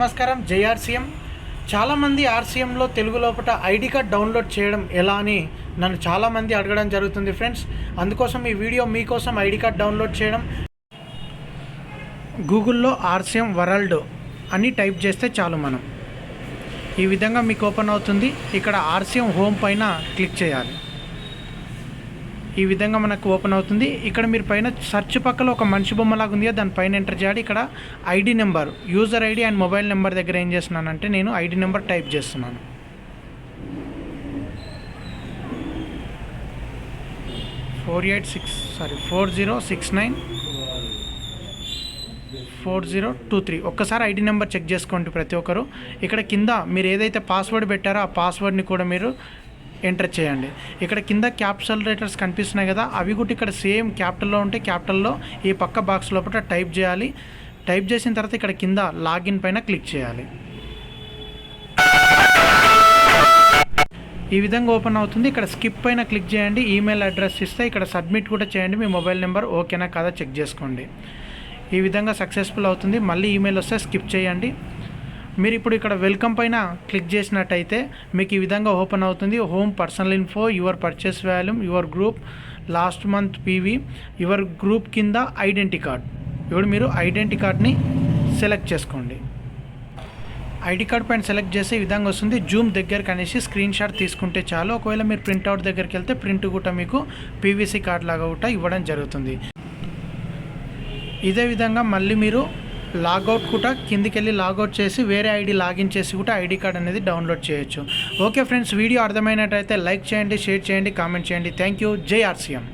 నమస్కారం. జేఆర్సీఎం చాలామంది ఆర్సీఎంలో తెలుగు లోపల ఐడి కార్డ్ డౌన్లోడ్ చేయడం ఎలా అని నన్ను చాలామంది అడగడం జరుగుతుంది ఫ్రెండ్స్. అందుకోసం ఈ వీడియో మీకోసం. ఐడి కార్డ్ డౌన్లోడ్ చేయడం గూగుల్లో ఆర్సీఎం వరల్డ్ అని టైప్ చేస్తే చాలు. మనం ఈ విధంగా మీకు ఓపెన్ అవుతుంది. ఇక్కడ ఆర్సీఎం హోమ్ పైన క్లిక్ చేయాలి. ఈ విధంగా మనకు ఓపెన్ అవుతుంది. ఇక్కడ మీరు పైన సెర్చ్ పక్కలో ఒక మనిషి బొమ్మలాగా ఉంది, దానిపైన ఎంటర్ చేయాలి. ఇక్కడ ID number, user ID and mobile number దగ్గర ఏం చేస్తున్నానంటే నేను ఐడి నెంబర్ టైప్ చేస్తున్నాను. $40694023. ఒక్కసారి ఐడి నెంబర్ చెక్ చేసుకోండి ప్రతి ఒక్కరు. ఇక్కడ కింద మీరు ఏదైతే పాస్వర్డ్ పెట్టారో ఆ పాస్వర్డ్ని కూడా మీరు ఎంటర్ చేయండి. ఇక్కడ కింద క్యాపిటల్ లెటర్స్ కనిపిస్తున్నాయి కదా, అవి కూడా ఇక్కడ సేమ్ క్యాపిటల్లో ఉంటే క్యాపిటల్లో ఈ పక్క బాక్స్ లోపల టైప్ చేయాలి. టైప్ చేసిన తర్వాత ఇక్కడ కింద లాగిన్ పైన క్లిక్ చేయాలి. ఈ విధంగా ఓపెన్ అవుతుంది. ఇక్కడ స్కిప్ పైన క్లిక్ చేయండి. ఈమెయిల్ అడ్రస్ ఇస్తే ఇక్కడ సబ్మిట్ కూడా చేయండి. మీ మొబైల్ నెంబర్ ఓకేనా కదా చెక్ చేసుకోండి. ఈ విధంగా సక్సెస్ఫుల్ అవుతుంది. మళ్ళీ ఈమెయిల్ వస్తే స్కిప్ చేయండి. మీరు ఇప్పుడు ఇక్కడ వెల్కమ్ పైన క్లిక్ చేసినట్టయితే మీకు ఈ విధంగా ఓపెన్ అవుతుంది. Home, personal info, your purchase volume, your group, last month PV, your group కింద ఐడెంటిటీ కార్డ్. ఇప్పుడు మీరు ఐడెంటిటీ కార్డ్ని సెలెక్ట్ చేసుకోండి. ఐడి కార్డ్ పైన సెలెక్ట్ చేసి ఈ విధంగా వస్తుంది. జూమ్ దగ్గరకు అనేసి స్క్రీన్ షాట్ తీసుకుంటే చాలు. ఒకవేళ మీరు ప్రింట్అవుట్ దగ్గరికి వెళ్తే ప్రింట్ కూడా మీకు పీవీసీ కార్డ్ లాగా కూడా ఇవ్వడం జరుగుతుంది. ఇదే విధంగా మళ్ళీ మీరు లాగౌట్ కూడా కిందికి వెళ్ళి లాగౌట్ చేసి వేరే ఐడి లాగిన్ చేసి కూడా ఐడి కార్డ్ అనేది డౌన్లోడ్ చేయొచ్చు. ఓకే ఫ్రెండ్స్, వీడియో అర్థమైనట్టయితే లైక్ చేయండి, షేర్ చేయండి, కామెంట్ చేయండి. Thank you. జై ఆర్సీఎం.